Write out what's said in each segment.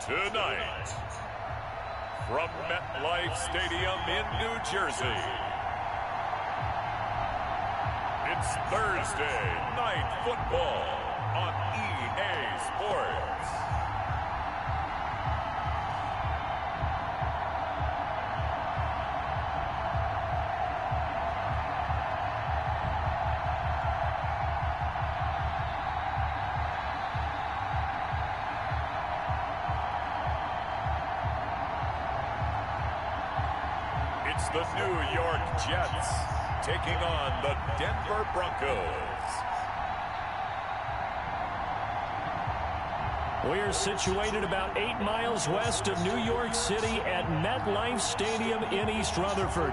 Tonight, from MetLife Stadium in New Jersey, it's Thursday Night Football on EA Sports. It's the New York Jets taking on the Denver Broncos. We're situated about 8 miles west of New York City at MetLife Stadium in East Rutherford.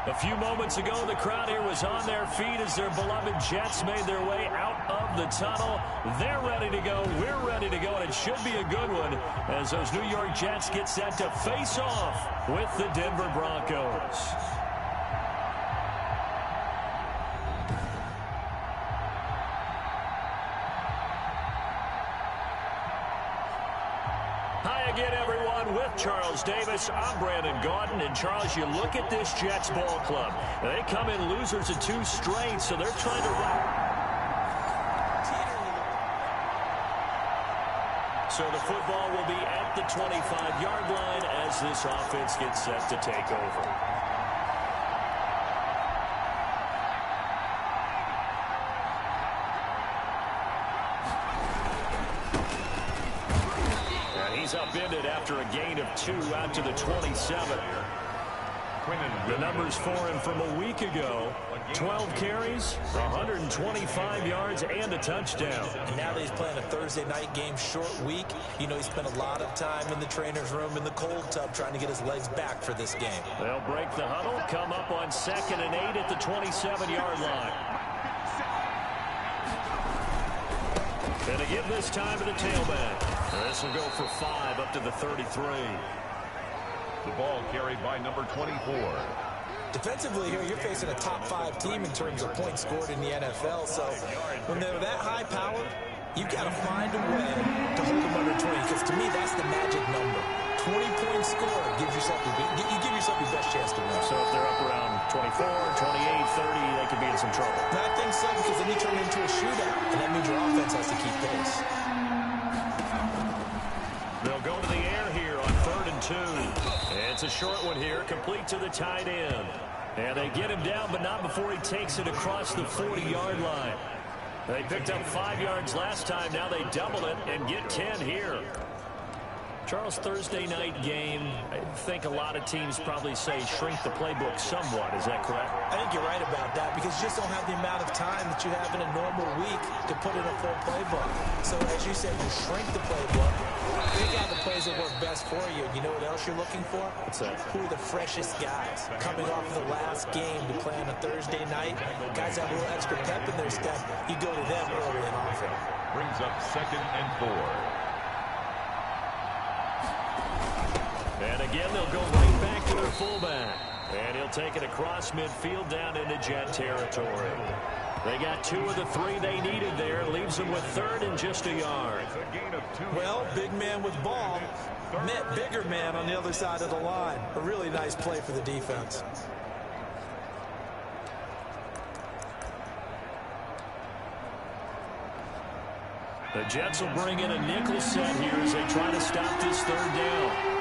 A few moments ago, the crowd here was on their feet as their beloved Jets made their way out of the tunnel. They're ready to go. We're ready to go, and it should be a good one as those New York Jets get set to face off with the Denver Broncos. Hi again, everyone. With Charles Davis, I'm Brandon Gaudin. And Charles, you look at this Jets ball club. They come in losers of 2 straight, so they're trying to So the football will be at the 25-yard line as this offense gets set to take over. He's upended after a gain of 2 out to the 27. The numbers for him from a week ago: 12 carries, 125 yards, and a touchdown. And now that he's playing a Thursday night game, short week, you know he spent a lot of time in the trainer's room in the cold tub trying to get his legs back for this game. They'll break the huddle, come up on 2nd and 8 at the 27-yard line. And to give this time to the tailback. This will go for 5 up to the 33. The ball carried by number 24. Defensively here, you're facing a top-5 team in terms of points scored in the NFL. So when they're that high-powered, you've got to find a way to hold them under 20. Because to me, that's the magic number. 20-point score gives yourself you give yourself your best chance to win. So if they're up around 24, 28, 30, they could be in some trouble. And I think so, because then you turn it into a shootout, and that means your offense has to keep pace. They'll go to the air here on 3rd and 2. It's a short one here, complete to the tight end. And they get him down, but not before he takes it across the 40-yard line. They picked up 5 yards last time. Now they double it and get 10 here. Charles, Thursday night game, I think a lot of teams probably say shrink the playbook somewhat. Is that correct? I think you're right about that, because you just don't have the amount of time that you have in a normal week to put in a full playbook. So as you said, you shrink the playbook, pick out the plays that work best for you. You know what else you're looking for? What's that? Who are the freshest guys coming off of the last game to play on a Thursday night? Guys have a little extra pep in their step. You go to them early and often. Brings up 2nd and 4. And again, they'll go right back to their fullback. And he'll take it across midfield down into Jet territory. They got 2 of the 3 they needed there. Leaves them with 3rd and just a yard. Well, big man with ball met bigger man on the other side of the line. A really nice play for the defense. The Jets will bring in a nickel set here as they try to stop this 3rd down.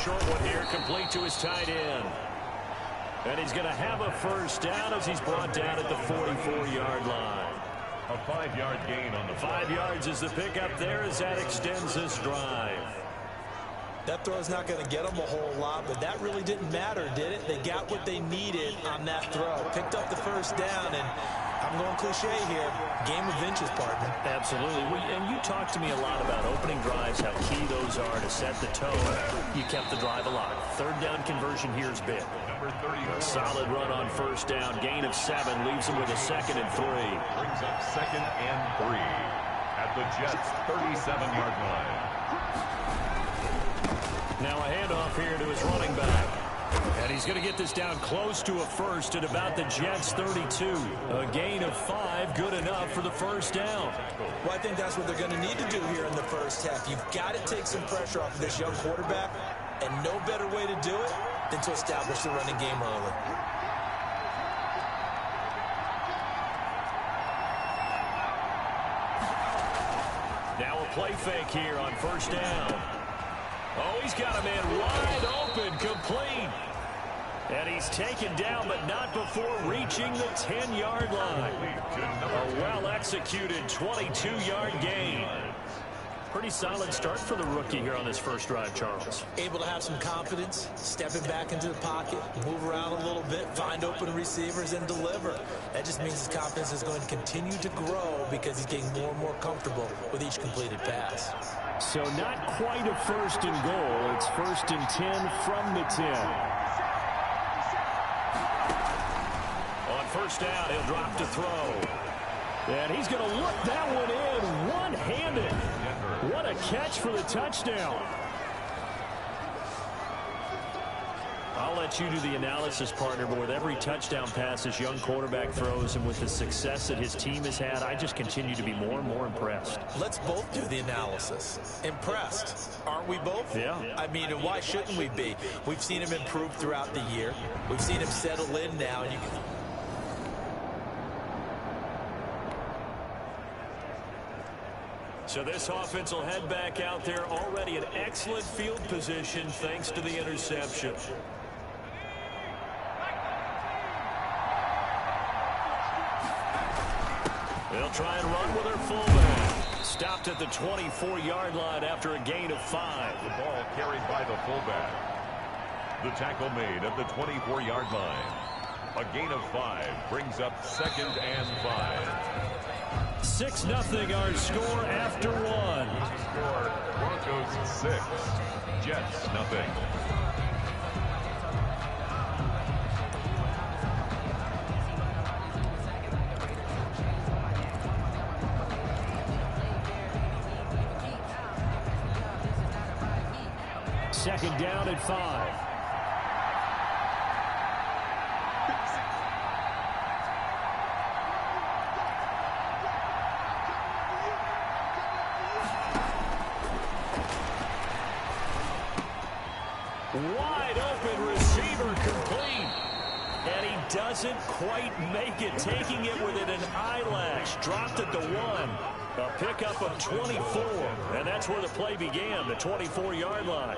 Short one here, complete to his tight end. And he's going to have a first down as he's brought down at the 44-yard line. A 5-yard gain on the 5 yards is the pickup there as that extends this drive. That throw's not going to get them a whole lot, but that really didn't matter, did it? They got what they needed on that throw. Picked up the first down, and I'm going cliche here. Game of inches, partner. Absolutely. And you talked to me a lot about opening drives, how key those are to set the tone. You kept the drive alive. 3rd down conversion here is big. A solid run on first down. Gain of 7 leaves them with a 2nd and 3. Brings up 2nd and 3 at the Jets' 37-yard line. Now a handoff here to his running back. And he's going to get this down close to a first at about the Jets' 32. A gain of 5, good enough for the first down. Well, I think that's what they're going to need to do here in the first half. You've got to take some pressure off of this young quarterback, and no better way to do it than to establish the running game early. Now a play fake here on first down. Oh, he's got a man wide open, complete. And he's taken down, but not before reaching the 10-yard line. A well-executed 22-yard gain. Pretty solid start for the rookie here on this first drive, Charles. Able to have some confidence, stepping back into the pocket, move around a little bit, find open receivers, and deliver. That just means his confidence is going to continue to grow because he's getting more and more comfortable with each completed pass. So not quite a first and goal. It's first and 10 from the 10. On first down, he'll drop to throw. And he's going to look that one in one-handed. What a catch for the touchdown. I'll let you do the analysis, partner, but with every touchdown pass this young quarterback throws and with the success that his team has had, I just continue to be more and more impressed. Let's both do the analysis. Impressed, aren't we both? Yeah. I mean, and why shouldn't we be? We've seen him improve throughout the year. We've seen him settle in now, and you can... So this offense will head back out there, already in excellent field position thanks to the interception. They'll try and run with their fullback. Stopped at the 24-yard line after a gain of 5. The ball carried by the fullback. The tackle made at the 24-yard line. A gain of 5 brings up 2nd and 5. 6-0 our score after 1. Score Broncos 6, Jets 0. Second down at 5. Wide open receiver complete. And he doesn't quite make it, taking it within an eyelash. Dropped at the 1. A pickup of 24. And that's where the play began, the 24-yard line.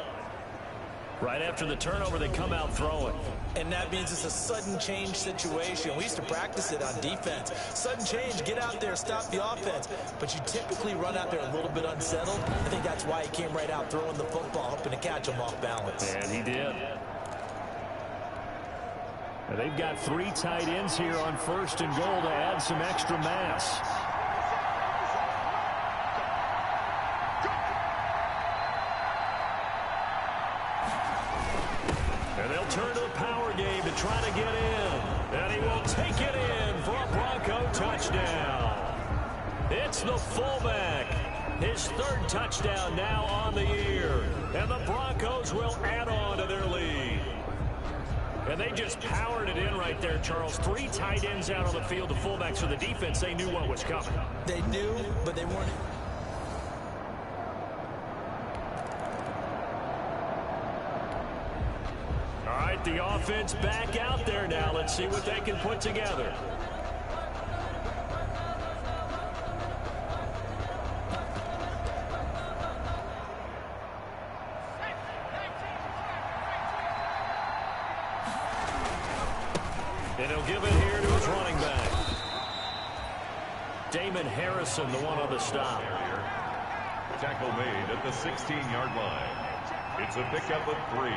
Right after the turnover, they come out throwing. And that means it's a sudden change situation. We used to practice it on defense. Sudden change, get out there, stop the offense. But you typically run out there a little bit unsettled. I think that's why he came right out throwing the football, hoping to catch him off balance. And he did. Now they've got 3 tight ends here on first and goal to add some extra mass. And they'll turn to the power game to try to get in. And he will take it in for a Bronco touchdown. It's the fullback. His 3rd touchdown now on the year. And the Broncos will add on to their lead. And they just powered it in right there, Charles. 3 tight ends out on the field. The fullbacks for the defense, they knew what was coming. They knew, but they weren't. All right, the offense back out there now. Let's see what they can put together. And he'll give it here to his running back. Damon Harrison, the one on the stop. Tackle made at the 16-yard line. It's a pickup of 3.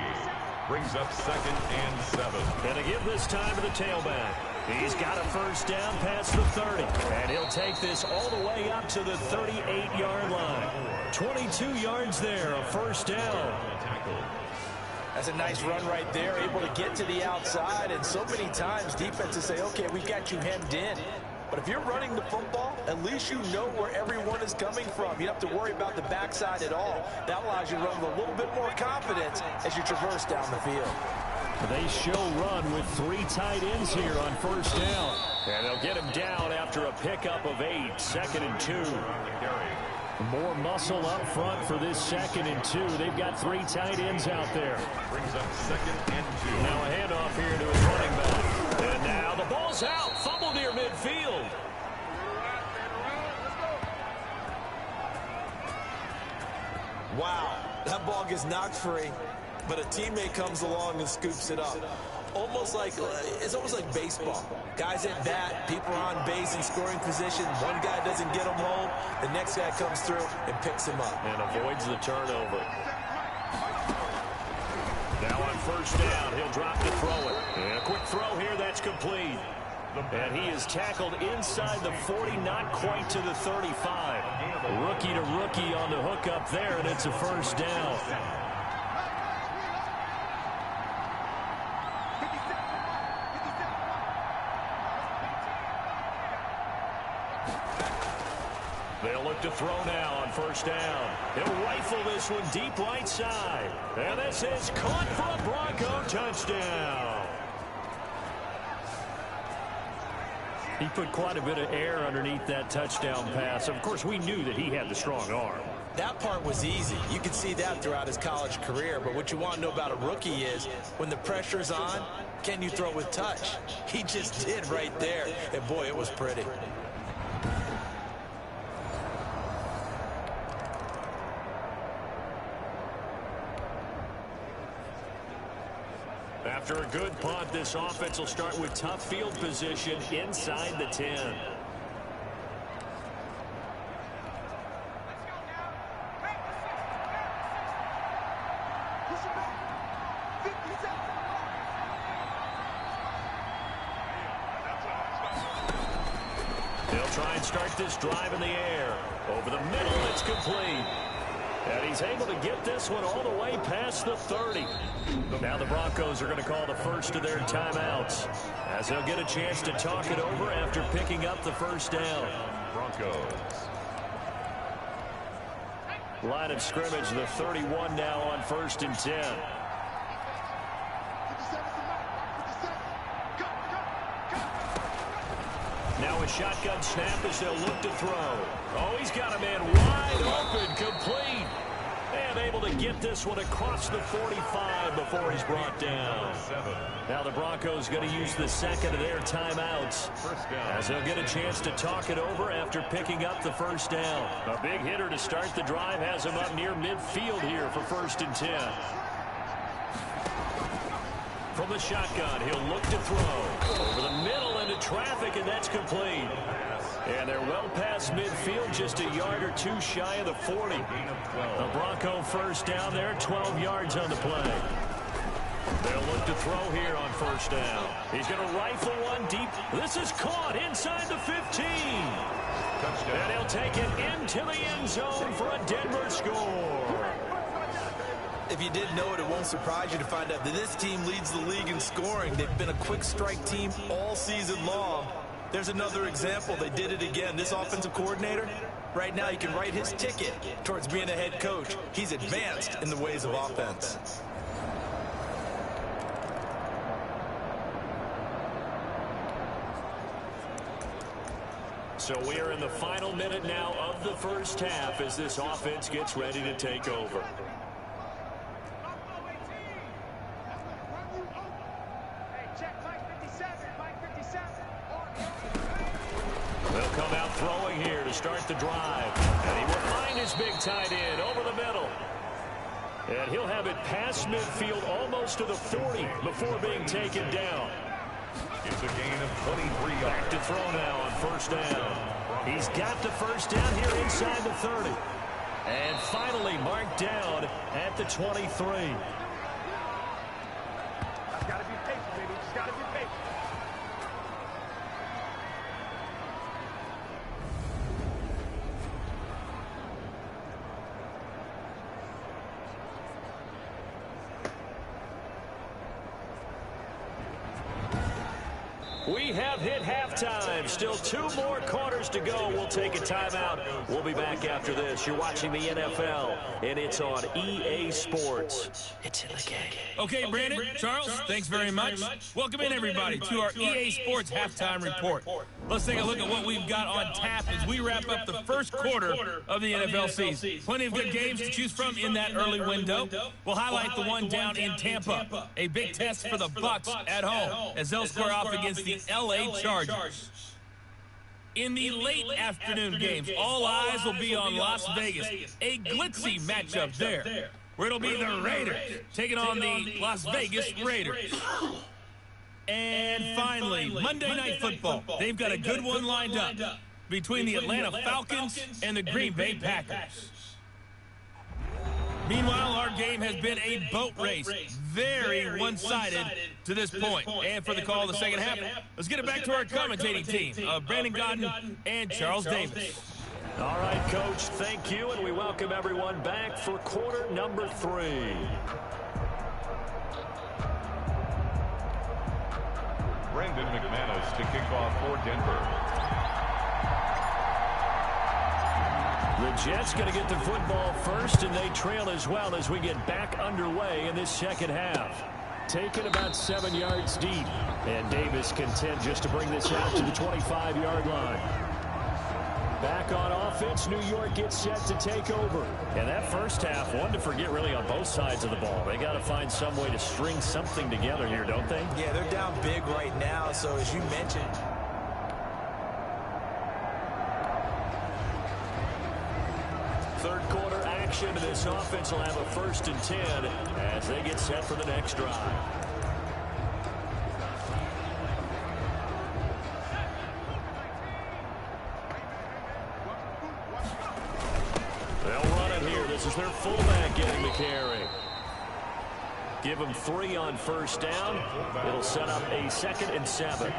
Brings up 2nd and 7. And to give this time to the tailback. He's got a first down past the 30. And he'll take this all the way up to the 38-yard line. 22 yards there, a first down. That's a nice run right there, able to get to the outside. And so many times defenses say, okay, we've got you hemmed in. But if you're running the football, at least you know where everyone is coming from. You don't have to worry about the backside at all. That allows you to run with a little bit more confidence as you traverse down the field. They show run with 3 tight ends here on first down. And they'll get him down after a pickup of 8, 2nd and 2. More muscle up front for this 2nd and 2. They've got 3 tight ends out there. Brings up 2nd and 2. Now a handoff here to his running back. And now the ball's out. Fumble near midfield. Wow, that ball gets knocked free, but a teammate comes along and scoops it up. It's almost like baseball. Guys at bat, people are on base in scoring position. One guy doesn't get him home, the next guy comes through and picks him up. And avoids the turnover. Now on first down, he'll drop to throw it. And a quick throw here, that's complete. And he is tackled inside the 40, not quite to the 35. Rookie to rookie on the hook up there, and it's a first down. They'll look to throw now on first down. He'll rifle this one deep right side. And this is caught for a Bronco touchdown. He put quite a bit of air underneath that touchdown pass. Of course, we knew that he had the strong arm. That part was easy. You could see that throughout his college career. But what you want to know about a rookie is when the pressure's on, can you throw with touch? He just did right there. And, boy, it was pretty. After a good punt, this offense will start with tough field position inside the 10. They'll try and start this drive in the air. Over the middle, it's complete. And he's able to get this one all the way past the 30. Now the Broncos are going to call the first of their timeouts, as they'll get a chance to talk it over after picking up the first down. Broncos. Line of scrimmage, the 31 now on 1st and 10. Now a shotgun snap as they'll look to throw. Oh, he's got a man wide open, complete. And able to get this one across the 45 before he's brought down. Now the Broncos going to use the second of their timeouts, as they'll get a chance to talk it over after picking up the first down. A big hitter to start the drive has him up near midfield here for 1st and 10. From the shotgun, he'll look to throw. Over the middle into traffic, and that's complete. And they're well past midfield, just a yard or two shy of the 40. The Bronco first down there, 12 yards on the play. They'll look to throw here on first down. He's going to rifle one deep. This is caught inside the 15. Touchdown. And he'll take it into the end zone for a Denver score. If you didn't know it, it won't surprise you to find out that this team leads the league in scoring. They've been a quick strike team all season long. There's another example. They did it again. This offensive coordinator, right now, you can write his ticket towards being a head coach. He's advanced in the ways of offense. So we are in the final minute now of the first half as this offense gets ready to take over. They'll come out throwing here to start the drive. And he will find his big tight end over the middle. And he'll have it past midfield almost to the 40 before being taken down. It's a gain of 23 yards. Back to throw now on first down. He's got the first down here inside the 30. And finally marked down at the 23. Just gotta be patient, baby. Just gotta be patient. We have hit halftime. Still 2 more quarters to go. We'll take a timeout. We'll be back after this. You're watching the NFL, and it's on EA Sports. It's in the game. Okay, Brandon, Charles, thanks very much. Welcome in, everybody, to our EA Sports Halftime Report. Let's take a look at what we've got on tap as we wrap up the first quarter of the NFL season. Plenty of good games to choose from in that early window. We'll highlight the one down in Tampa, a big test for the Bucs at home as they'll square off against the LA Chargers. In the late afternoon games, all eyes will be on Las Vegas, a glitzy matchup there, where it'll be the Raiders taking on the Las Vegas Raiders. And finally, Monday Night Football. They've got a good one lined up between the Atlanta Falcons and the Green Bay Packers. Meanwhile, our game has been a boat race, very one-sided to this point. And for the call of the second half, let's get it back to our commentating team of Brandon Godden and Charles Davis. All right, Coach, thank you, and we welcome everyone back for quarter number 3. Brandon McManus to kick off for Denver. The Jets going to get the football first, and they trail as well as we get back underway in this second half. Taken about 7 yards deep, and Davis content just to bring this out to the 25-yard line. Back on offense, New York gets set to take over. And that first half, one to forget really on both sides of the ball. They got to find some way to string something together here, don't they? Yeah, they're down big right now, so as you mentioned, third quarter action, and this offense will have a 1st and 10 as they get set for the next drive. They'll run it here. This is their fullback getting the carry. Give them 3 on 1st down. It'll set up a 2nd and 7.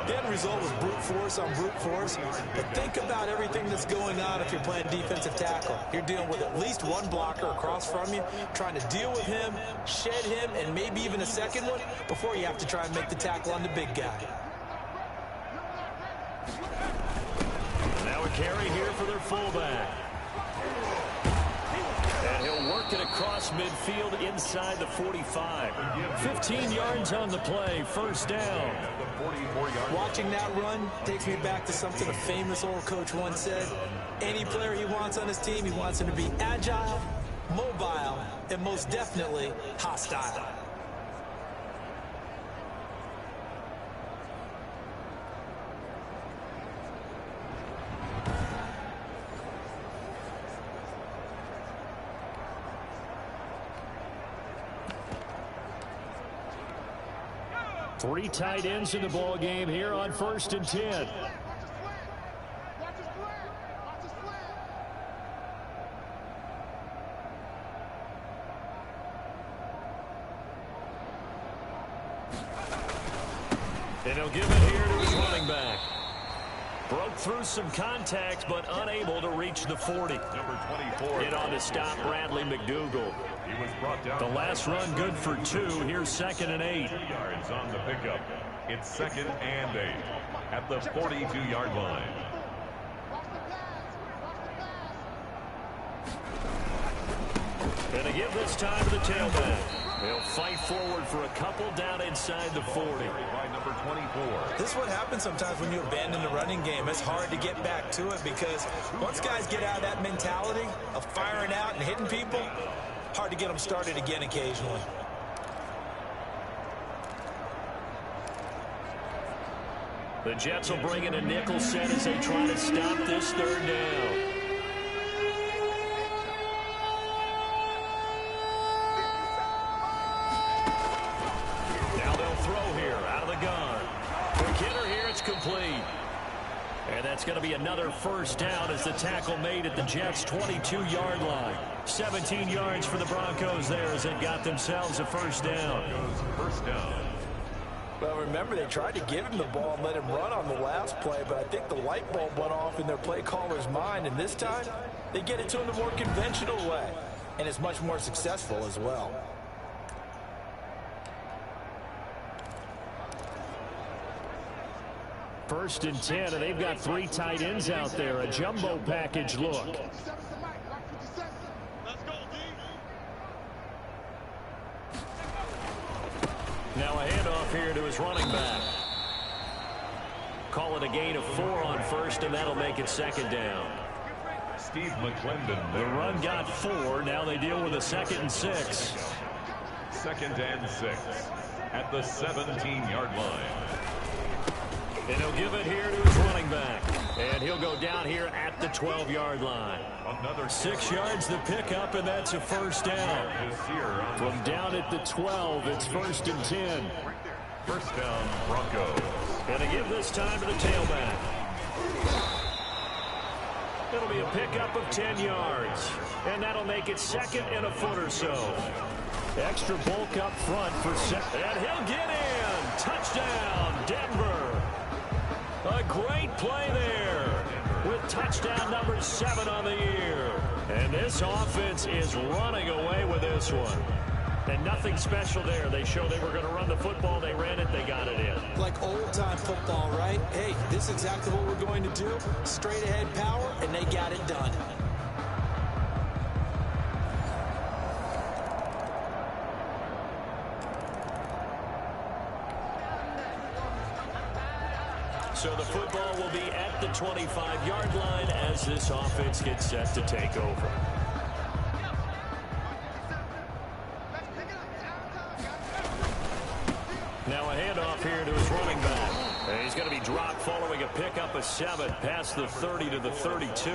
the end result was brute force on brute force. But think about everything that's going on if you're playing defensive tackle. You're dealing with at least one blocker across from you, trying to deal with him, shed him, and maybe even a second one before you have to try and make the tackle on the big guy. Now a carry here for their fullback. And he'll work it across midfield inside the 45. 15 yards on the play, 1st down. Watching that run takes me back to something a famous old coach once said. Any player he wants on his team, he wants him to be agile, mobile, and most definitely hostile. Three tight ends in the ball game here on 1st and 10. And he'll give it here to his running back. Broke through some contact, but unable to reach the 40. Number 24. In on to stop Bradley McDougal. He was brought down. The last run good for 2. Here's 2nd and 8. 2 yards on the pickup. It's 2nd and 8 at the 42-yard line. And to give this time to the tailback. They'll fight forward for a couple down inside the 40. By number 24. This is what happens sometimes when you abandon the running game. It's hard to get back to it because once guys get out of that mentality of firing out and hitting people, hard to get them started again occasionally. The Jets will bring in a nickel set as they try to stop this 3rd down. Now they'll throw here out of the gun. The hitter here, it's complete. And that's going to be another 1st down as the tackle made at the Jets' 22-yard line. 17 yards for the Broncos there as they got themselves a 1st down. First down. Well, remember, they tried to give him the ball and let him run on the last play, but I think the light bulb went off in their play caller's mind, and this time, they get it to him the more conventional way, and it's much more successful as well. First and 10, and they've got 3 tight ends out there. A jumbo package look. Now a handoff here to his running back. Call it a gain of 4 on first, and that'll make it second down. Steve McClendon. The run got 4. Now they deal with a 2nd and 6. 2nd and 6 at the 17-yard line. And he'll give it here to his running back. And he'll go down here at the 12-yard line. Another 6 yards to pick up, and that's a first down. From down at the 12, it's 1st and 10. First down, Broncos. And they give this time to the tailback. It'll be a pickup of 10 yards. And that'll make it 2nd and a foot or so. Extra bulk up front for second. And he'll get in. Touchdown, Denver. A great play there with touchdown number 7 on the year. And this offense is running away with this one. And nothing special there. They showed they were going to run the football. They ran it. They got it in. Like old-time football, right? Hey, this is exactly what we're going to do. Straight-ahead power, and they got it done. So the football will be at the 25-yard line as this offense gets set to take over. Now a handoff here to his running back. And he's going to be dropped following a pickup of 7 past the 30 to the 32.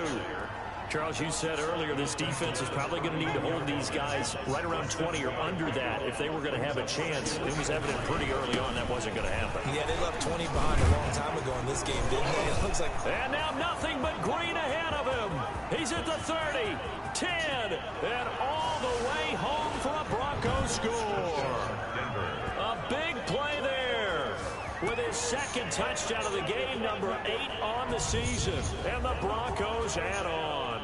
Charles, you said earlier this defense is probably going to need to hold these guys right around 20 or under that if they were going to have a chance. It was evident pretty early on that wasn't going to happen. Yeah, they left 20 behind a long time ago in this game, didn't they? It looks like... And now nothing but green ahead of him. He's at the 30, 10, and all the way home for a Broncos score. A big play there with his 2nd touchdown of the game, number 8 on the season. And the Broncos add on.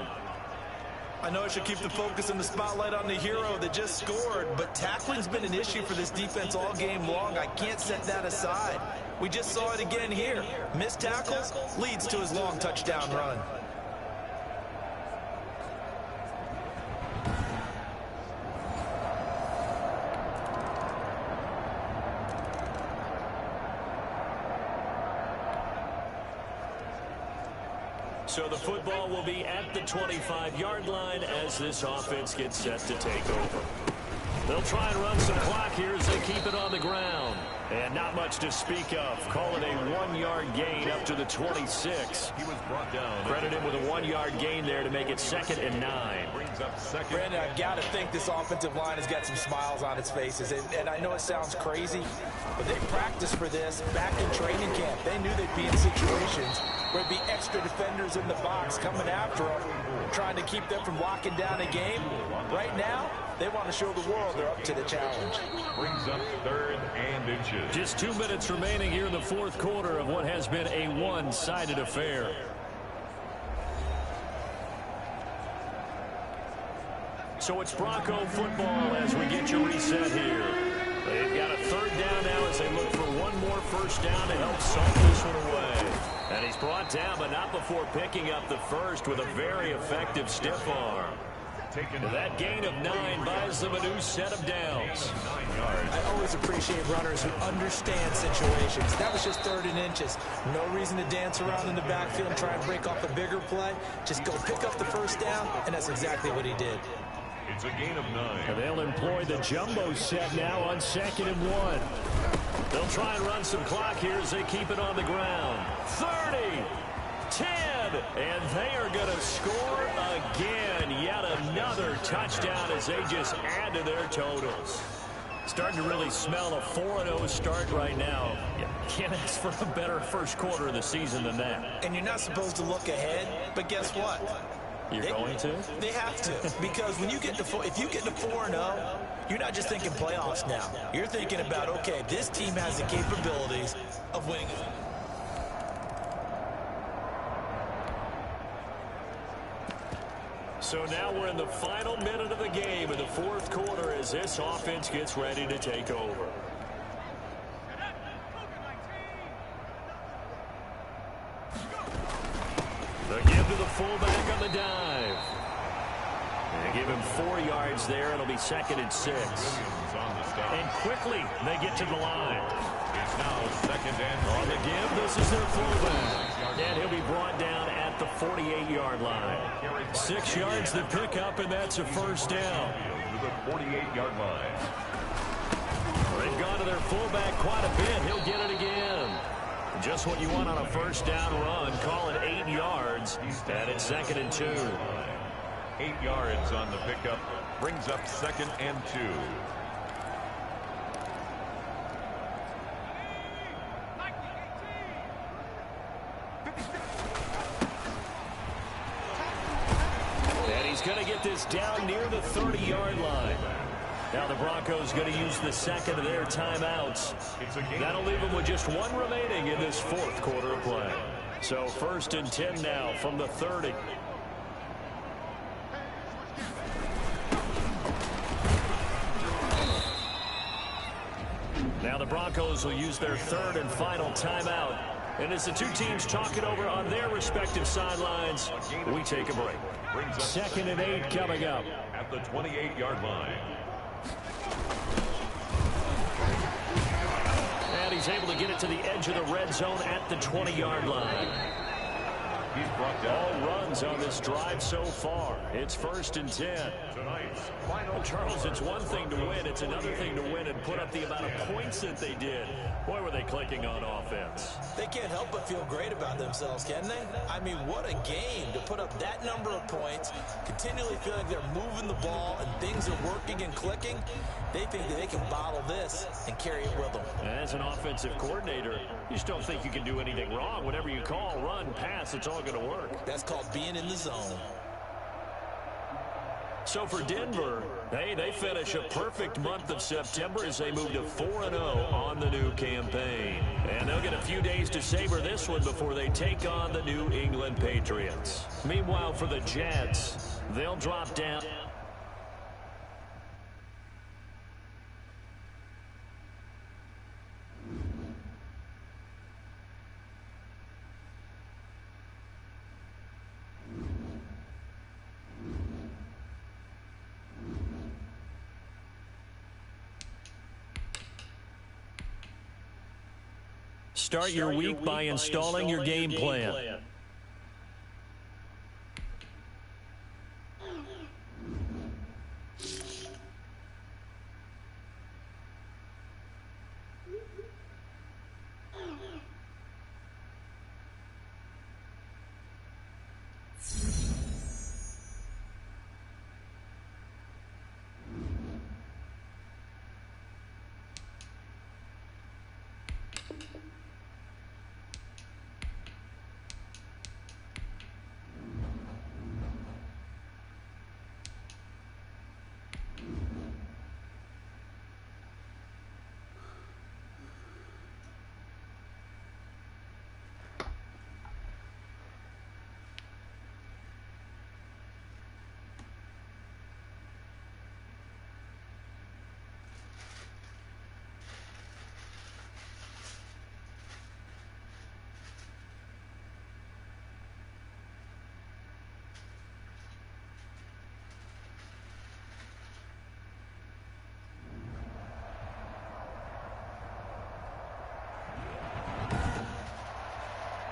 I know I should keep the focus and the spotlight on the hero that just scored, but tackling's been an issue for this defense all game long. I can't set that aside. We just saw it again here. Missed tackles leads to his long touchdown run. So the football will be at the 25-yard line as this offense gets set to take over. They'll try and run some clock here as they keep it on the ground. And not much to speak of. Call it a 1-yard gain up to the 26. He was brought down. Credit him with a 1-yard gain there to make it 2nd and 9. Brings up 2nd. Brandon, I've got to think this offensive line has got some smiles on its faces. And I know it sounds crazy, but they practiced for this back in training camp. They knew they'd be in situations where there'd be extra defenders in the box coming after them, trying to keep them from locking down a game. Right now, they want to show the world they're up to the challenge. Brings up 3rd and inches. Just 2 minutes remaining here in the 4th quarter of what has been a one-sided affair. So it's Bronco football as we get you reset here. They've got a 3rd down now as they look for one more first down to help salt this one away. And he's brought down, but not before picking up the first with a very effective stiff arm. That gain of 9 buys them a new set of downs. 9 yards. I always appreciate runners who understand situations. That was just 3rd and inches. No reason to dance around in the backfield and try and break off a bigger play. Just go pick up the first down, and that's exactly what he did. It's a gain of 9. And they'll employ the jumbo set now on 2nd and 1. They'll try and run some clock here as they keep it on the ground. 30, 10, and they are going to score again. Yet another touchdown as they just add to their totals. Starting to really smell a 4-0 start right now. You can't ask for a better first quarter of the season than that. And you're not supposed to look ahead, but guess what? You're going to? They have to, because when you get to if you get to 4-0, you're not just thinking playoffs now. You're thinking about, okay, this team has the capabilities of winning. So now we're in the final minute of the game in the 4th quarter as this offense gets ready to take over. The give to the fullback on the dive. They give him 4 yards there. It'll be 2nd and 6. And quickly, they get to the line. It's now 2nd and On the give, this is their fullback. And he'll be brought down at the 48-yard line. 6 yards to pick up, and that's a first down. to the 48-yard line. They've gone to their fullback quite a bit. He'll get it again. Just what you want on a first down run. Call it 8 yards. And it's 2nd and 2. 8 yards on the pickup. Brings up 2nd and 2. And he's going to get this down near the 30-yard line. Now the Broncos going to use the 2nd of their timeouts. That'll leave them with just 1 remaining in this 4th quarter of play. So 1st and 10 now from the 30. Now the Broncos will use their 3rd and final timeout. And as the two teams talk it over on their respective sidelines, we take a break. 2nd and 8 coming up. At the 28-yard line. And he's able to get it to the edge of the red zone at the 20-yard line. He's brought down. All runs on this drive so far. It's 1st and 10. Well, Charles, it's one thing to win. It's another thing to win and put up the amount of points that they did. Boy, were they clicking on offense. They can't help but feel great about themselves, can they? I mean, what a game to put up that number of points, continually feel like they're moving the ball and things are working and clicking. They think that they can bottle this and carry it with them. As an offensive coordinator, you just don't think you can do anything wrong. Whatever you call, run, pass, it's all going to work. That's called being in the zone. So for Denver, hey, they finish a perfect month of September as they move to 4-0 on the new campaign. And they'll get a few days to savor this one before they take on the New England Patriots. Meanwhile, for the Jets, they'll drop down. Start your week by installing your game plan.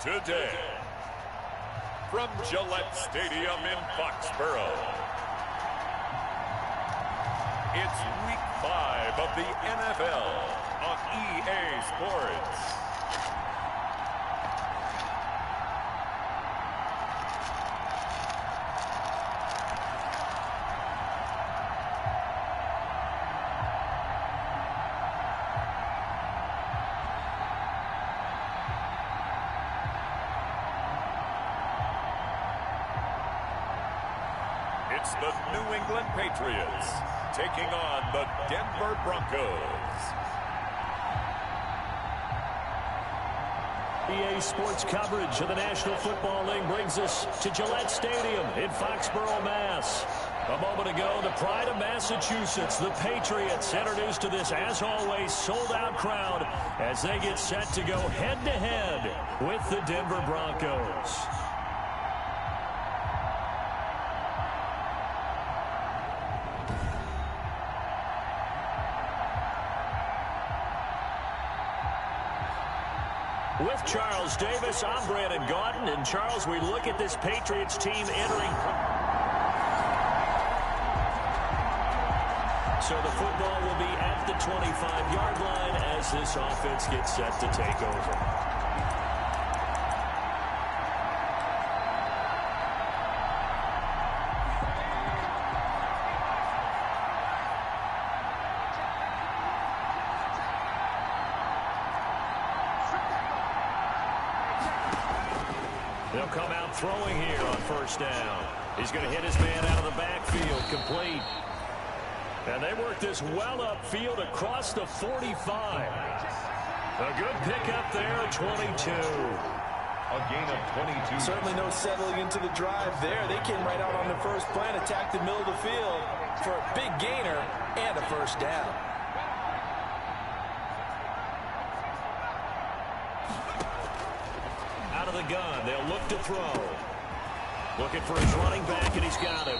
Today, from Gillette Stadium in Foxborough, it's Week 5 of the NFL on EA Sports. It's the New England Patriots taking on the Denver Broncos. EA Sports coverage of the National Football League brings us to Gillette Stadium in Foxborough, Mass. A moment ago, the pride of Massachusetts, the Patriots, introduced to this, as always, sold-out crowd as they get set to go head-to-head with the Denver Broncos. With Charles Davis, I'm Brandon Gaudin. And, Charles, we look at this Patriots team entering. So the football will be at the 25-yard line as this offense gets set to take over. They'll come out throwing here on first down. He's going to hit his man out of the backfield, complete. And they work this well upfield across the 45. A good pickup there, 22. A gain of 22. Certainly no settling into the drive there. They came right out on the first play and attacked the middle of the field for a big gainer and a first down. Out of the gun, they'll look to throw. Looking for his running back, and he's got it.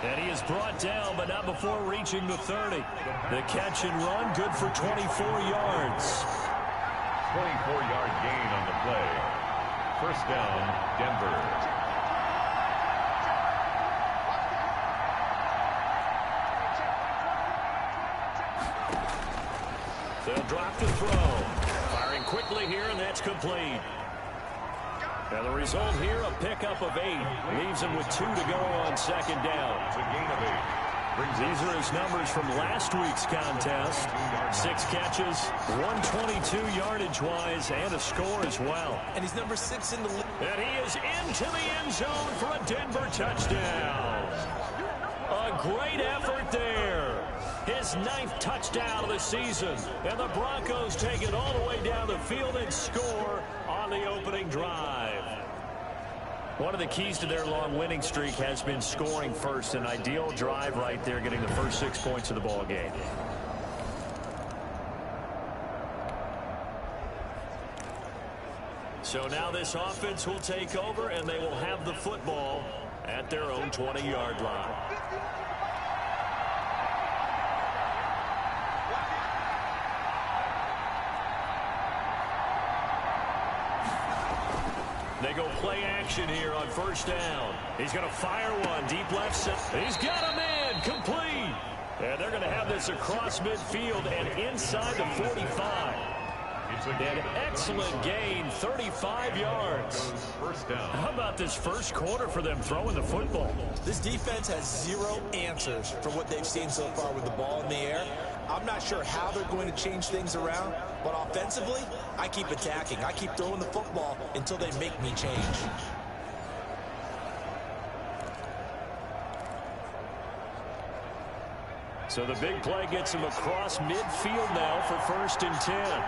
And he is brought down, but not before reaching the 30. The catch and run, good for 24 yards. 24-yard gain on the play. First down, Denver. They'll drop to throw. Firing quickly here, and that's complete. And the result here, a pickup of 8. Leaves him with 2 to go on second down. It's a gain of 8. These are his numbers from last week's contest. 6 catches, 122 yardage-wise, and a score as well. And he's number 6 in the league. And he is into the end zone for a Denver touchdown. A great effort there. His 9th touchdown of the season. And the Broncos take it all the way down the field and score on the opening drive. One of the keys to their long winning streak has been scoring first. An ideal drive right there, getting the first 6 points of the ball game. So now this offense will take over, and they will have the football at their own 20-yard line. They go play action here on first down. He's going to fire one deep left center. He's got a man complete. And they're going to have this across midfield and inside the 45. An excellent gain, 35 yards. First down. How about this first quarter for them throwing the football? This defense has 0 answers for what they've seen so far with the ball in the air. I'm not sure how they're going to change things around, but offensively, I keep attacking. I keep throwing the football until they make me change. So the big play gets him across midfield now for first and 10.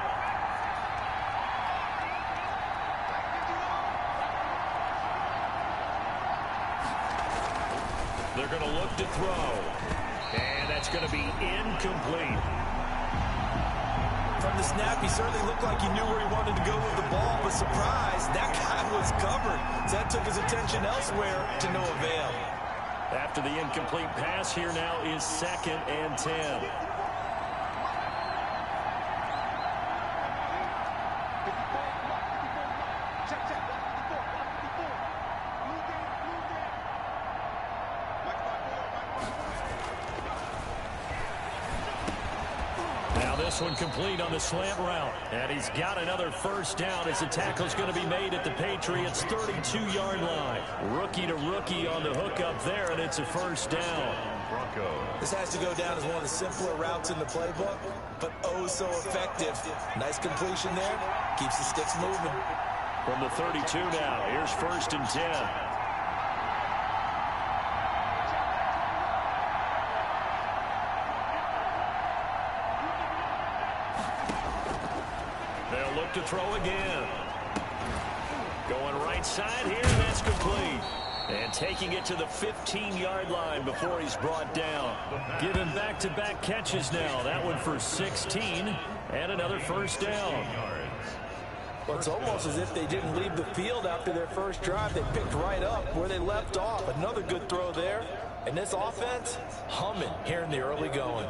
They're going to look to throw. And that's going to be incomplete. From the snap, he certainly looked like he knew where he wanted to go with the ball, but surprise, that guy was covered. So that took his attention elsewhere to no avail. After the incomplete pass, here now is 2nd and 10. This one complete on the slant route. And he's got another first down as the tackle's going to be made at the Patriots' 32-yard line. Rookie to rookie on the hook up there, and it's a first down. This has to go down as one of the simpler routes in the playbook, but oh so effective. Nice completion there. Keeps the sticks moving. From the 32 now, here's first and 10. To throw again. Going right side here, and that's complete. And taking it to the 15-yard line before he's brought down. Giving back-to-back catches now. That one for 16 and another first down. Well, it's almost as if they didn't leave the field after their first drive. They picked right up where they left off. Another good throw there. And this offense, humming here in the early going.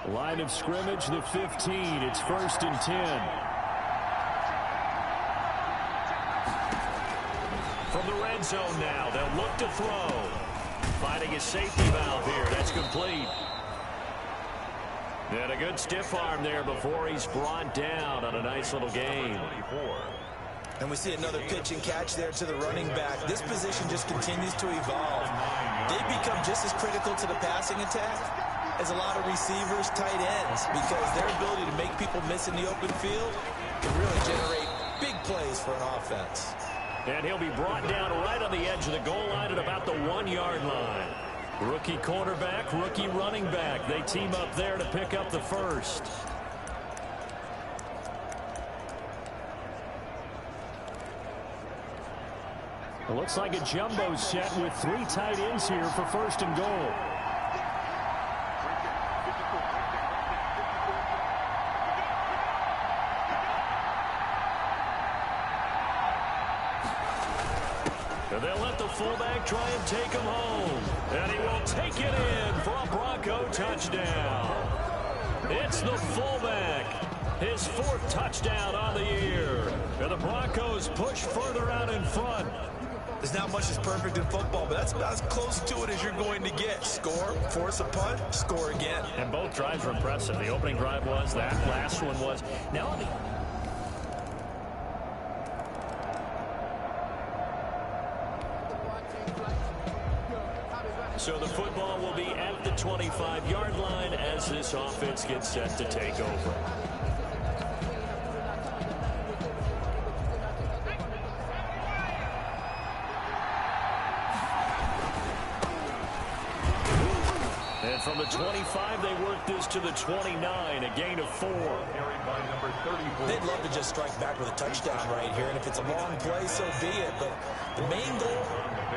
Line of scrimmage, the 15. It's 1st and 10. From the red zone now, they'll look to throw. Finding a safety valve here. That's complete. And a good stiff arm there before he's brought down on a nice little gain. And we see another pitch and catch there to the running back. This position just continues to evolve. They become just as critical to the passing attack as a lot of receivers, tight ends, because their ability to make people miss in the open field can really generate big plays for an offense. And he'll be brought down right on the edge of the goal line at about the 1-yard line. Rookie cornerback, rookie running back. They team up there to pick up the first. It looks like a jumbo set with 3 tight ends here for 1st and goal. And they'll let the fullback try and take him home. And he will take it in for a Bronco touchdown. It's the fullback. His 4th touchdown on the year. And the Broncos push further out in front. There's not much that's perfect in football, but that's about as close to it as you're going to get. Score, force a punt, score again. And both drives were impressive. The opening drive was, that last one was. Now, so the football will be at the 25-yard line as this offense gets set to take over. And from the 25, they work this to the 29, a gain of 4. They'd love to just strike back with a touchdown right here, and if it's a long play, so be it. But the main goal,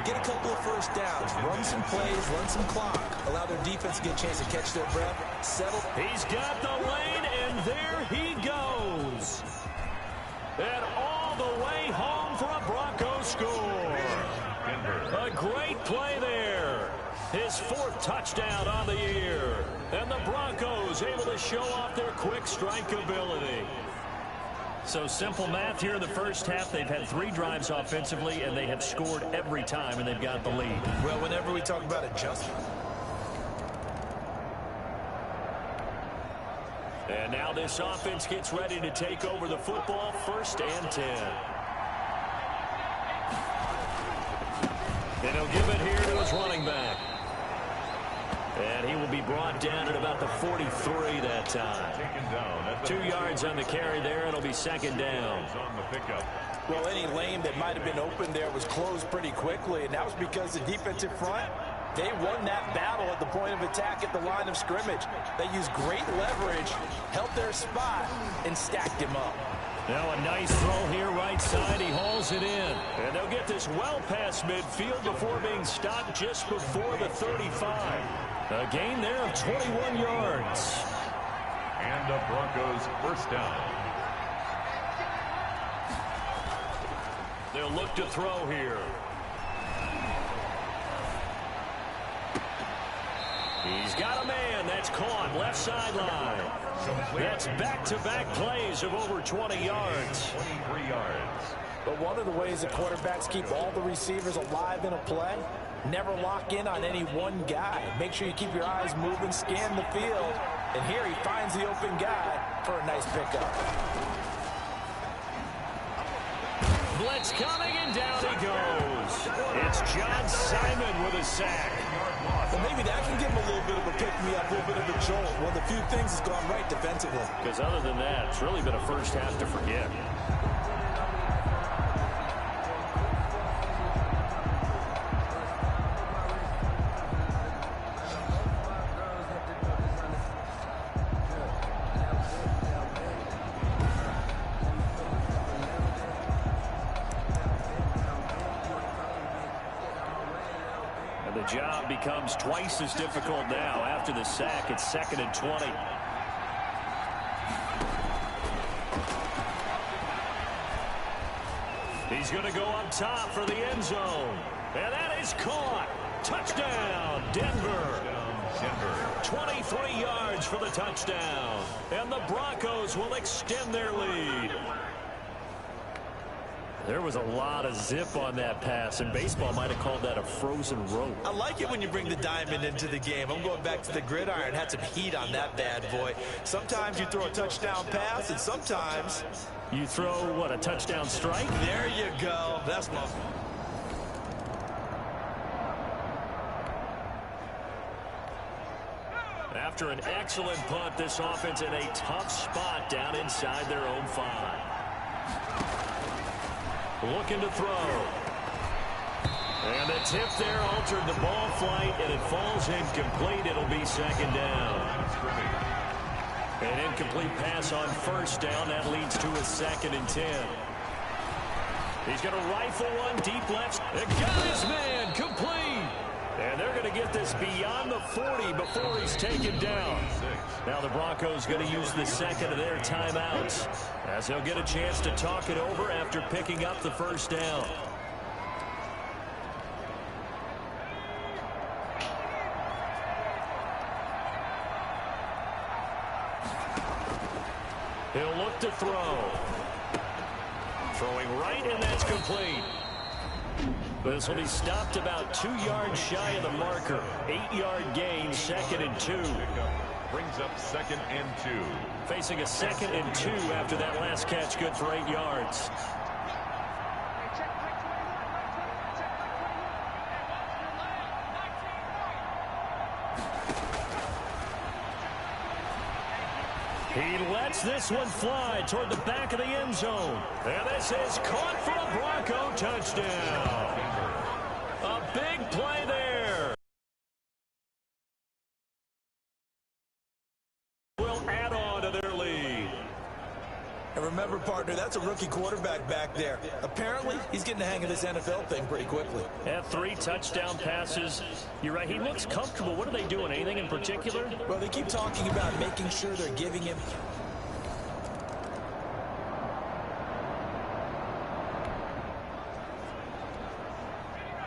get a couple of first downs, run some plays, run some clock, allow their defense to get a chance to catch their breath, settle. He's got the lane, and there he goes. And all the way home for a Broncos score. A great play there. His 4th touchdown on the year. And the Broncos able to show off their quick strike ability. So simple math here in the first half. They've had 3 drives offensively, and they have scored every time, and they've got the lead. Well, whenever we talk about adjustment. And now this offense gets ready to take over the football, 1st and 10. And he'll give it here to his running back. And he will be brought down at about the 43 that time. 2 yards on the carry there. It'll be 2nd down. Well, any lane that might have been open there was closed pretty quickly, and that was because the defensive front, they won that battle at the point of attack at the line of scrimmage. They used great leverage, held their spot, and stacked him up. Now a nice throw here right side. He hauls it in. And they'll get this well past midfield before being stopped just before the 35. A gain there of 21 yards. And the Broncos 1st down. They'll look to throw here. He's got a man. That's caught left sideline. That's back-to-back plays of over 20 yards. 23 yards. But one of the ways that quarterbacks keep all the receivers alive in a play, never lock in on any one guy. Make sure you keep your eyes moving, scan the field. And here he finds the open guy for a nice pickup. Blitz coming, and down he goes. It's John Simon with a sack. Well, maybe that can give him a little bit of a pick-me-up, a little bit of a jolt. One of the few things that's gone right defensively. Because other than that, it's really been a first half to forget. The job becomes twice as difficult now after the sack. It's 2nd and 20. He's going to go up top for the end zone. And that is caught. Touchdown, Denver. Denver. 23 yards for the touchdown. And the Broncos will extend their lead. There was a lot of zip on that pass, and baseball might have called that a frozen rope. I like it when you bring the diamond into the game. I'm going back to the gridiron. Had some heat on that bad boy. Sometimes you throw a touchdown pass, and sometimes you throw, what, a touchdown strike? There you go. That's my... After an excellent punt, this offense in a tough spot down inside their own 5. Looking to throw. And the tip there altered the ball flight, and it falls incomplete. It'll be second down. An incomplete pass on first down. That leads to a 2nd and 10. He's going to rifle one deep left. It got his man complete. And they're going to get this beyond the 40 before he's taken down. Now the Broncos going to use the second of their timeouts, as they'll get a chance to talk it over after picking up the first down. He'll look to throw. Throwing right, and that's complete. This will be stopped about 2 yards shy of the marker. 8-yard gain, 2nd and 2. Brings up 2nd and 2. Facing a 2nd and 2 after that last catch, good for 8 yards. He lets this one fly toward the back of the end zone. And this is caught for a Bronco touchdown. A big play there. Will add on to their lead. And remember, partner, that's a rookie quarterback back there. Apparently, he's getting the hang of this NFL thing pretty quickly. Had 3 touchdown passes. You're right, he looks comfortable. What are they doing? Anything in particular? Well, they keep talking about making sure they're giving him...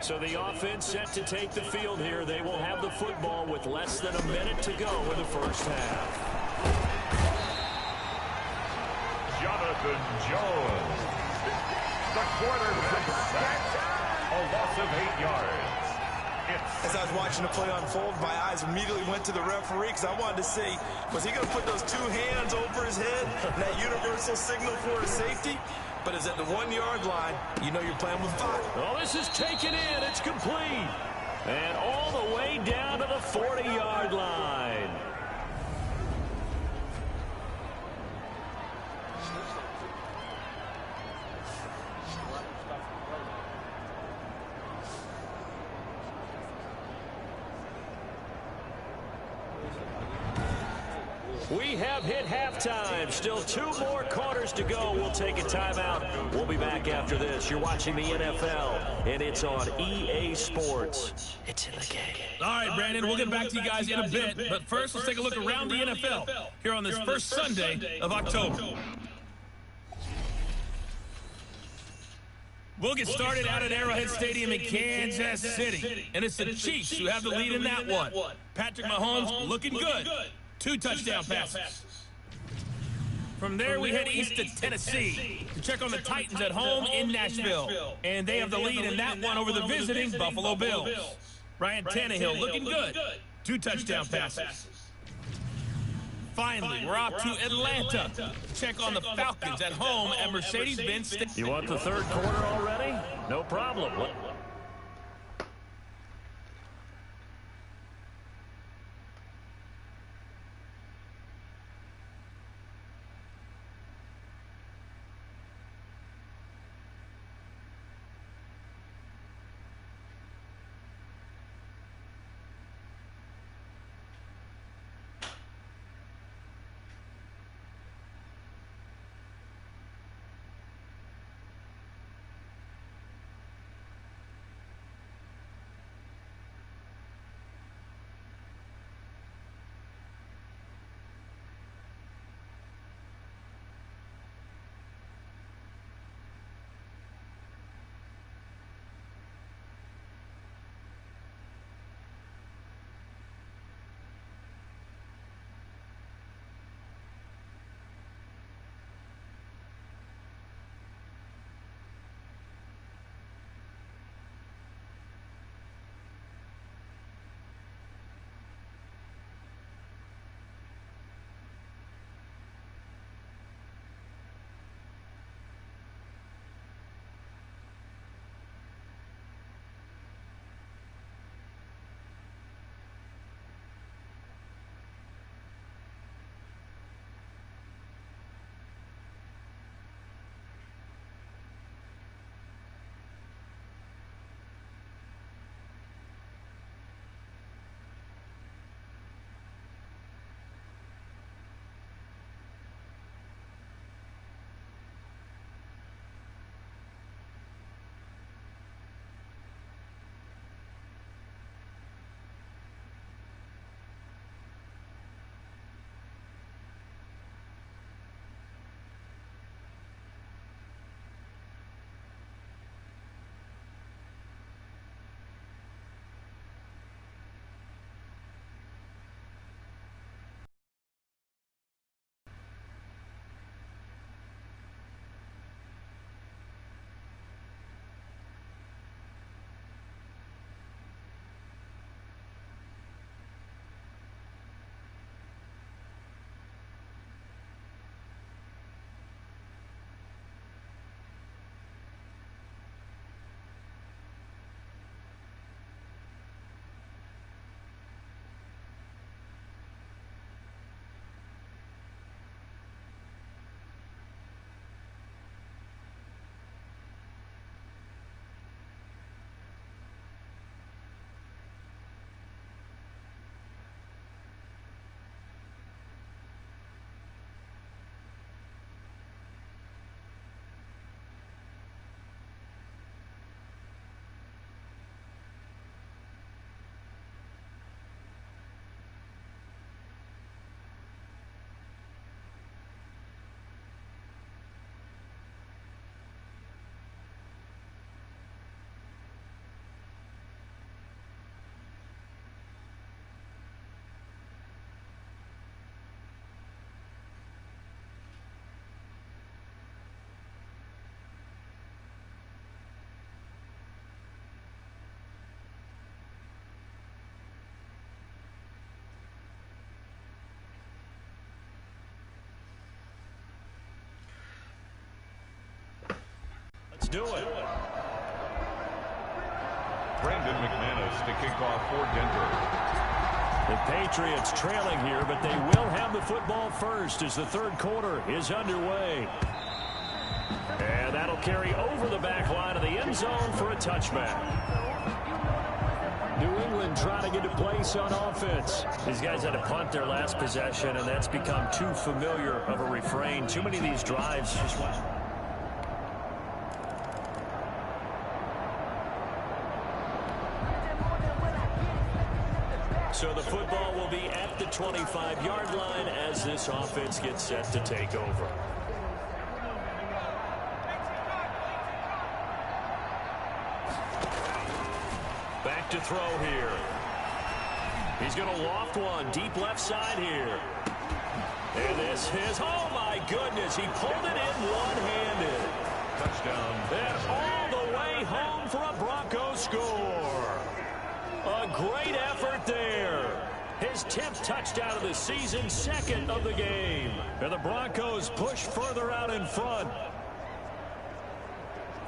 So the offense set to take the field here. They will have the football with less than a minute to go in the first half. Jonathan Jones. The quarterback sacked. A loss of 8 yards. As I was watching the play unfold, my eyes immediately went to the referee because I wanted to see, was he going to put those 2 hands over his head, and that universal signal for a safety? But it's at the 1-yard line. You know you're playing with fire. Oh, this is taken in. It's complete. And all the way down to the 40-yard line. We have hit halftime. Still 2 more quarters to go. We'll take a timeout. We'll be back after this. You're watching the NFL, and it's on EA Sports. It's in the game. All right, Brandon, we'll get back to you guys in a bit. But first, let's take a look around the NFL here on this first Sunday of October. We'll get started out at Arrowhead Stadium in Kansas City. And it's the Chiefs who have the lead in that one. Patrick Mahomes looking good. 2 touchdown passes. From there, we head east to Tennessee to check on the Titans at home in Nashville. And they have the lead in that one over the visiting Buffalo Bills. Ryan Tannehill looking good. 2 touchdown passes. Finally, we're off to Atlanta to check on the Falcons at home at Mercedes-Benz Stadium. You want the third quarter already? No problem. do it. Brandon McManus to kick off for Denver. The Patriots trailing here, but they will have the football first as the third quarter is underway. And that'll carry over the back line of the end zone for a touchback. New England trying to get a place on offense. These guys had to punt their last possession, and that's become too familiar of a refrain. Too many of these drives just... So the football will be at the 25-yard line as this offense gets set to take over. Back to throw here. He's going to loft one deep left side here. And this is, oh my goodness, he pulled it in one-handed. Touchdown. And all the way home for a Broncos score. A great effort there. His 10th touchdown of the season, second of the game. And the Broncos push further out in front.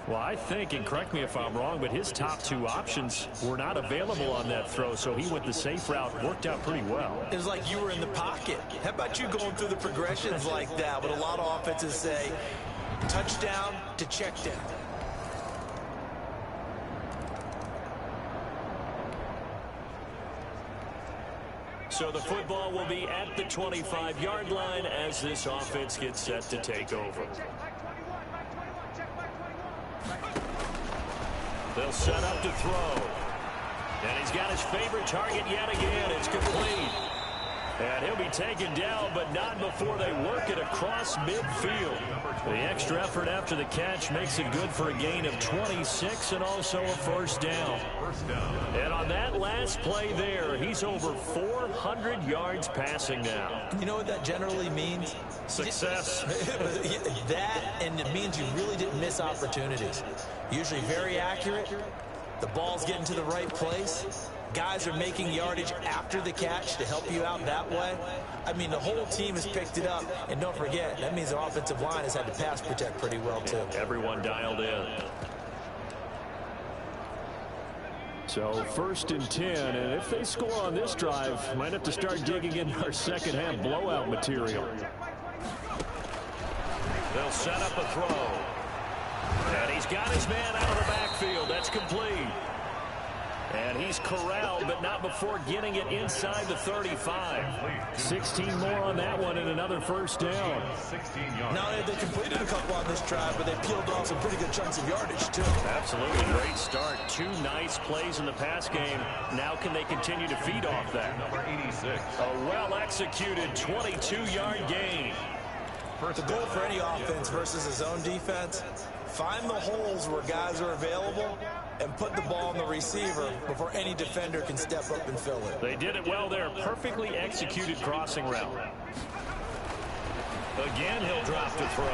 Well, I think, and correct me if I'm wrong, but his top two options were not available on that throw, so he went the safe route. Worked out pretty well. It was like you were in the pocket. How about you going through the progressions like that? But a lot of offenses say touchdown to check down. So the football will be at the 25-yard line as this offense gets set to take over. They'll set up to throw. And he's got his favorite target yet again. It's complete. And he'll be taken down, but not before they work it across midfield. The extra effort after the catch makes it good for a gain of 26 and also a first down. And on that last play there, he's over 400 yards passing now. You know what that generally means? Success. That, and it means you really didn't miss opportunities. Usually very accurate. The ball's getting to the right place. Guys are making yardage after the catch to help you out that way. I mean, the whole team has picked it up. And don't forget, that means the offensive line has had to pass protect pretty well, too. Everyone dialed in. So 1st and 10, and if they score on this drive, might have to start digging in our second half blowout material. They'll set up a throw. And he's got his man out of the backfield. That's complete. And he's corralled, but not before getting it inside the 35. 16 more on that one and another first down. Not only have they completed a couple on this drive, but they peeled off some pretty good chunks of yardage, too. Absolutely. Great start. 2 nice plays in the pass game. Now can they continue to feed off that? Number 86. A well-executed 22-yard gain. The goal for any offense versus his own defense, find the holes where guys are available and put the ball on the receiver before any defender can step up and fill it. They did it well there. Perfectly executed crossing route. Again, he'll drop to throw.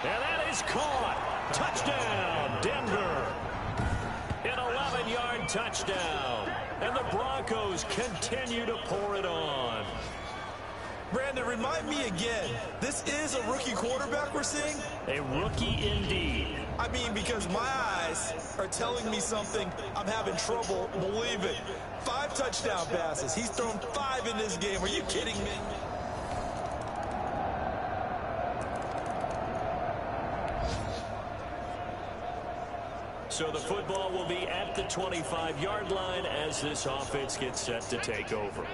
And that is caught. Touchdown, Denver. An 11-yard touchdown. And the Broncos continue to pour it on. Brandon, remind me again, this is a rookie quarterback we're seeing? A rookie indeed. I mean, because my eyes are telling me something I'm having trouble believing. 5 touchdown passes. He's thrown 5 in this game. Are you kidding me? So the football will be at the 25-yard line as this offense gets set to take over.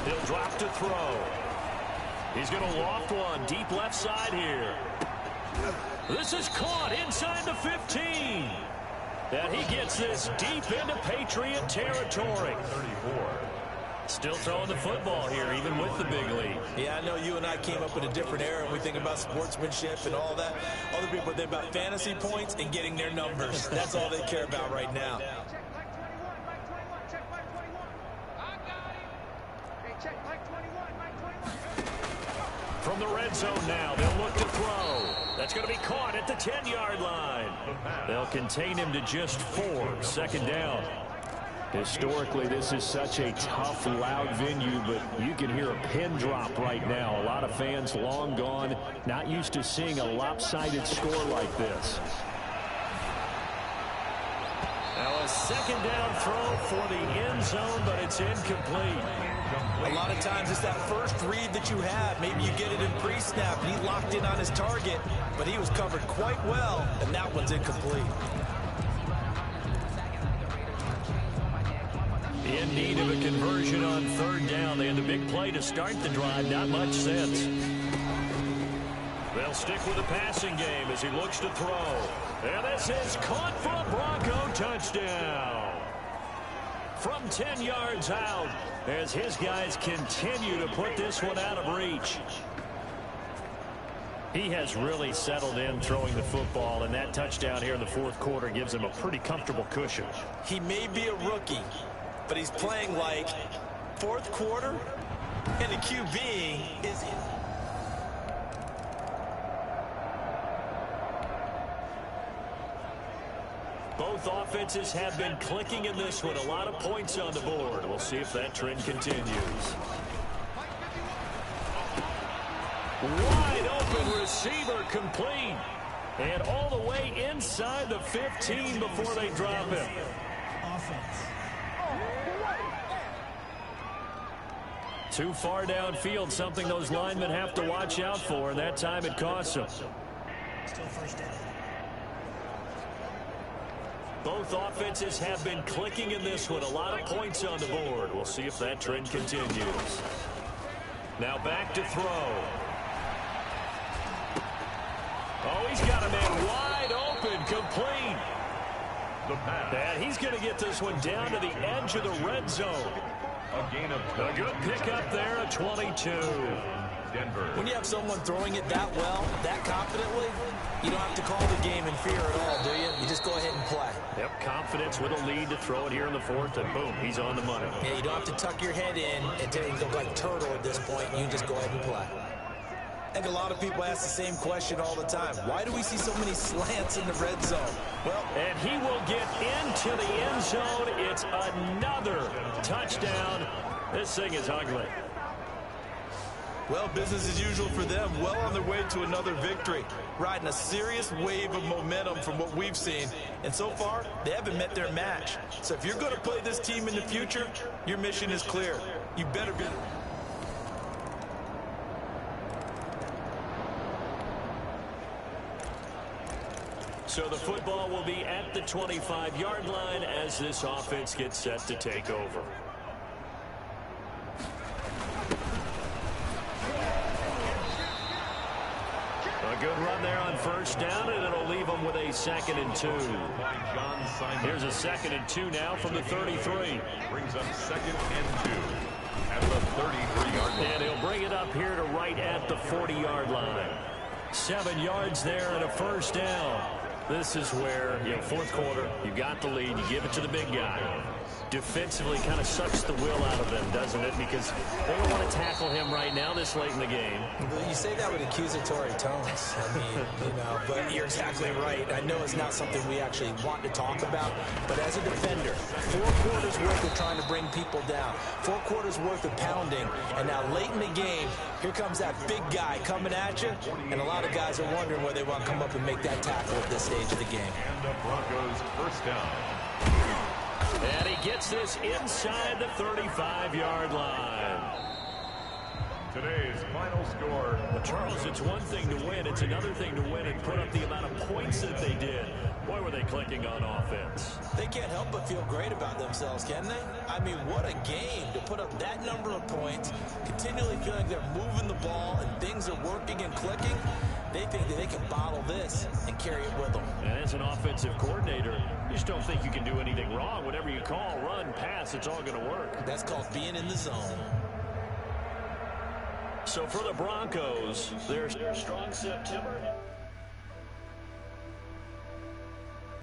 He'll drop to throw. He's going to loft one deep left side here. This is caught inside the 15. And he gets this deep into Patriot territory. 34. Still throwing the football here, even with the big lead. Yeah, I know you and I came up in a different era, and we think about sportsmanship and all that. Other people think about fantasy points and getting their numbers. That's all they care about right now. From the red zone now, they'll look to throw. That's going to be caught at the 10-yard line. They'll contain him to just 4, second down. Historically, this is such a tough, loud venue, but you can hear a pin drop right now. A lot of fans long gone, not used to seeing a lopsided score like this. Now a second down throw for the end zone, but it's incomplete. A lot of times it's that first read that you have. Maybe you get it in pre-snap, and he locked in on his target, but he was covered quite well, and that one's incomplete. In need of a conversion on third down. They had the big play to start the drive. Not much sense. They'll stick with the passing game as he looks to throw. And this is caught for a Bronco touchdown. From 10 yards out as his guys continue to put this one out of reach. He has really settled in throwing the football, and that touchdown here in the fourth quarter gives him a pretty comfortable cushion. He may be a rookie, but he's playing like fourth quarter, and the QB is... Both offenses have been clicking in this one. A lot of points on the board. We'll see if that trend continues. Wide open receiver complete. And all the way inside the 15 before they drop him. Too far downfield, something those linemen have to watch out for, and that time it costs them. Still first down. Both offenses have been clicking in this one. A lot of points on the board. We'll see if that trend continues. Now back to throw. Oh, he's got a man wide open, complete. The pass. And he's going to get this one down to the edge of the red zone. A gain of A good pickup there at 22. Denver. When you have someone throwing it that well, that confidently, you don't have to call the game in fear at all, do you? You just go ahead and play. Yep, confidence with a lead to throw it here in the fourth, and boom, he's on the money. Yeah, you don't have to tuck your head in and look like a turtle at this point. You just go ahead and play. I think a lot of people ask the same question all the time. Why do we see so many slants in the red zone? Well, and he will get into the end zone. It's another touchdown. This thing is ugly. well, business as usual for them. Well on their way to another victory. Riding a serious wave of momentum from what we've seen. And so far, they haven't met their match. So if you're going to play this team in the future, your mission is clear. You better be... So the football will be at the 25-yard line as this offense gets set to take over. A good run there on first down, and it'll leave them with a 2nd and 2. Here's a 2nd and 2 now from the 33. Brings up 2nd and 2 at the 33-yard line. And he'll bring it up here to right at the 40-yard line. 7 yards there and a first down. This is where, fourth quarter, you got the lead, you give it to the big guy. Defensively kind of sucks the will out of them, doesn't it? Because they don't want to tackle him right now this late in the game. Well, you say that with accusatory tones. I mean, but you're exactly right. I know it's not something we actually want to talk about, but as a defender, 4 quarters worth of trying to bring people down, 4 quarters worth of pounding, and now late in the game, here comes that big guy coming at you, and a lot of guys are wondering whether they want to come up and make that tackle at this stage of the game. And the Broncos first down. And he gets this inside the 35-yard line. Today's final score. Well, Charles, it's one thing to win. It's another thing to win and put up the amount of points that they did. Boy, were they clicking on offense. They can't help but feel great about themselves, can they? I mean, what a game to put up that number of points, continually feeling they're moving the ball and things are working and clicking. They think that they can bottle this and carry it with them. And as an offensive coordinator, you just don't think you can do anything wrong. Whatever you call, run, pass, it's all going to work. That's called being in the zone. So for the Broncos, their strong September.